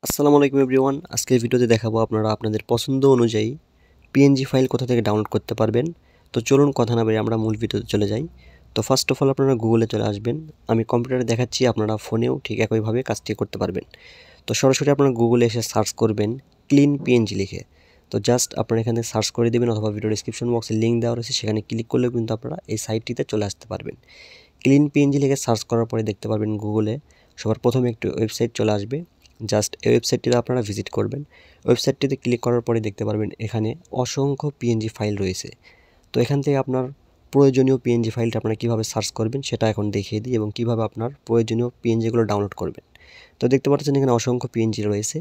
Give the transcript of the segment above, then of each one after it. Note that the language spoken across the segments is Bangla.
আসসালামু আলাইকুম এভরিওয়ান। আজকের ভিডিওতে দেখাবো আপনারা আপনাদের পছন্দ অনুযায়ী পিএনজি ফাইল কোথা থেকে ডাউনলোড করতে পারবেন। তো চলুন কথা না বেরিয়ে আমরা মূল ভিডিওতে চলে যাই। তো ফার্স্ট অফ অল আপনারা গুগলে চলে আসবেন। আমি কম্পিউটারে দেখাচ্ছি, আপনারা ফোনেও ঠিক একইভাবে কাজটি করতে পারবেন। তো সরাসরি আপনারা গুগলে এসে সার্চ করবেন ক্লিন পিএনজি লিখে। তো জাস্ট আপনারা এখানে সার্চ করে দেবেন অথবা ভিডিও ডিসক্রিপশন বক্সে লিঙ্ক দেওয়া রয়েছে, সেখানে ক্লিক করলেও কিন্তু আপনারা এই সাইটটিতে চলে আসতে পারবেন। ক্লিন পিএনজি লিখে সার্চ করার পরে দেখতে পারবেন গুগলে সবার প্রথমে একটি ওয়েবসাইট চলে আসবে। জাস্ট এই ওয়েবসাইটটিতে আপনারা ভিজিট করবেন। ওয়েবসাইটটিতে ক্লিক করার পরে দেখতে পারবেন এখানে অসংখ্য পিএনজি ফাইল রয়েছে। তো এখান থেকে আপনার প্রয়োজনীয় পিএনজি ফাইলটা আপনারা কীভাবে সার্চ করবেন সেটা এখন দেখিয়ে দিই, এবং কীভাবে আপনার প্রয়োজনীয় পিএনজিগুলো ডাউনলোড করবেন। তো দেখতে পাচ্ছেন এখানে অসংখ্য পিএনজি রয়েছে।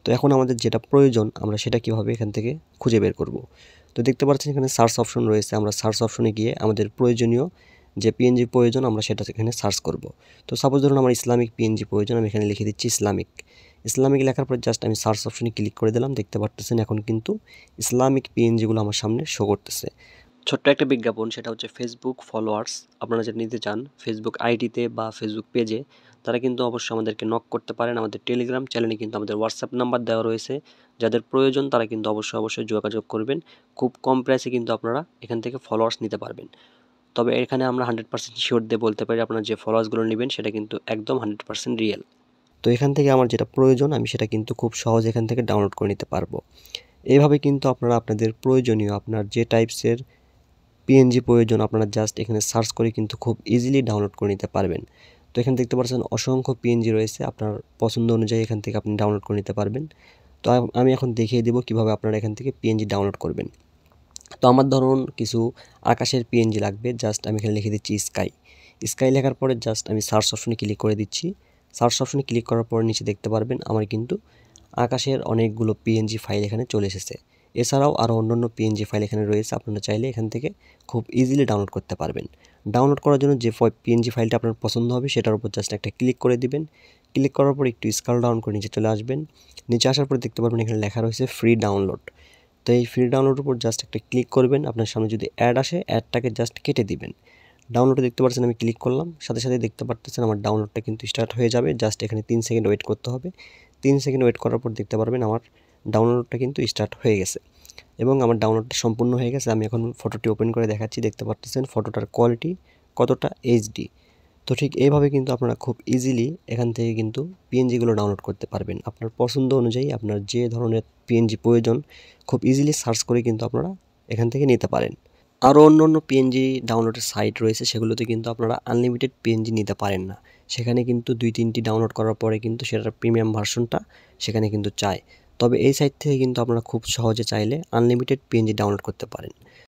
তো এখন আমাদের যেটা প্রয়োজন আমরা সেটা কীভাবে এখান থেকে খুঁজে বের করব। তো দেখতে পাচ্ছেন এখানে সার্চ অপশন রয়েছে। আমরা সার্চ অপশনে গিয়ে আমাদের প্রয়োজনীয় যে পিএনজি প্রয়োজন আমরা সেটা এখানে সার্চ করব। তো সাপোজ ধরুন আমার ইসলামিক পিএনজি প্রয়োজন, আমি এখানে লিখে দিচ্ছি ইসলামিক লেখার পর জাস্ট আমি সার্চ অপশনে ক্লিক করে দিলাম। দেখতে পাচ্ছেন এখন কিন্তু ইসলামিক পিএনজিগুলো আমার সামনে শো করতেছে। ছোট্ট একটা বিজ্ঞাপন, সেটা হচ্ছে ফেসবুক ফলোয়ার্স আপনারা যেটা নিতে চান ফেসবুক আইডিতে বা ফেসবুক পেজে, তারা কিন্তু অবশ্যই আমাদেরকে নক করতে পারেন। আমাদের টেলিগ্রাম চ্যানেলে কিন্তু আমাদের হোয়াটসঅ্যাপ নাম্বার দেওয়া রয়েছে। যাদের প্রয়োজন তারা কিন্তু অবশ্যই যোগাযোগ করবেন। খুব কম প্রাইসে কিন্তু আপনারা এখান থেকে ফলোয়ার্স নিতে পারবেন। তবে এখানে আমরা 100% শিওর দিয়ে বলতে পারি আপনারা যে ফলোয়ার্সগুলো নেবেন সেটা কিন্তু একদম 100% রিয়েল। তো এখান থেকে আমার যেটা প্রয়োজন আমি সেটা কিন্তু খুব সহজ এখান থেকে ডাউনলোড করে নিতে পারবো। এইভাবে কিন্তু আপনারা আপনাদের প্রয়োজনীয় আপনার যে টাইপসের পিএনজি প্রয়োজন আপনারা জাস্ট এখানে সার্চ করে কিন্তু খুব ইজিলি ডাউনলোড করে নিতে পারবেন। তো এখানে দেখতে পাচ্ছেন অসংখ্য পিএনজি রয়েছে, আপনার পছন্দ অনুযায়ী এখান থেকে আপনি ডাউনলোড করে নিতে পারবেন। তো আমি এখন দেখিয়ে দেবো কীভাবে আপনারা এখান থেকে পিএনজি ডাউনলোড করবেন। তো আমার ধরুন কিছু আকাশের পিএনজি লাগবে। জাস্ট আমি এখানে লিখে দিচ্ছি স্কাই লেখার পরে জাস্ট আমি সার্চ অপশনে ক্লিক করে দিচ্ছি। সার্চ অপশনে ক্লিক করার পর নিচে দেখতে পারবেন আমার কিন্তু আকাশের অনেকগুলো পিএনজি ফাইল এখানে চলে এসেছে। এছাড়াও আরও অন্যান্য পিএনজি ফাইল এখানে রয়েছে, আপনারা চাইলে এখান থেকে খুব ইজিলি ডাউনলোড করতে পারবেন। ডাউনলোড করার জন্য যে পিএনজি ফাইলটা আপনার পছন্দ হবে সেটার উপর জাস্ট একটা ক্লিক করে দিবেন। ক্লিক করার পর একটু স্ক্রল ডাউন করে নিচে চলে আসবেন। নিচে আসার পর দেখতে পারবেন এখানে লেখা রয়েছে ফ্রি ডাউনলোড। তো এই ফ্রি ডাউনলোডের উপর জাস্ট একটা ক্লিক করবেন। আপনার সামনে যদি অ্যাড আসে অ্যাডটাকে জাস্ট কেটে দিবেন। ডাউনলোডে দেখতে পাচ্ছেন আমি ক্লিক করলাম, সাথে সাথে দেখতে পাচ্ছেন আমার ডাউনলোডটা কিন্তু স্টার্ট হয়ে যাবে। জাস্ট এখানে 3 সেকেন্ড ওয়েট করতে হবে। 3 সেকেন্ড ওয়েট করার পর দেখতে পারবেন আমার ডাউনলোডটা কিন্তু স্টার্ট হয়ে গেছে এবং আমার ডাউনলোডটা সম্পূর্ণ হয়ে গেছে। আমি এখন ফটোটি ওপেন করে দেখাচ্ছি। দেখতে পাচ্ছেন ফটোটার কোয়ালিটি কতটা এইচডি। তো ঠিক এইভাবে কিন্তু আপনারা খুব ইজিলি এখান থেকে কিন্তু পিএনজিগুলো ডাউনলোড করতে পারবেন। আপনার পছন্দ অনুযায়ী আপনার যে ধরনের পিএনজি প্রয়োজন খুব ইজিলি সার্চ করে কিন্তু আপনারা এখান থেকে নিতে পারেন। আরও অন্য পিএনজি ডাউনলোডের সাইট রয়েছে, সেগুলোতে কিন্তু আপনারা আনলিমিটেড পিএনজি নিতে পারেন না। সেখানে কিন্তু 2-3টি ডাউনলোড করার পরে কিন্তু সেটার প্রিমিয়াম ভার্সনটা সেখানে কিন্তু চায়। তবে এই সাইট থেকে কিন্তু আপনারা খুব সহজে চাইলে আনলিমিটেড পিএনজি ডাউনলোড করতে পারেন।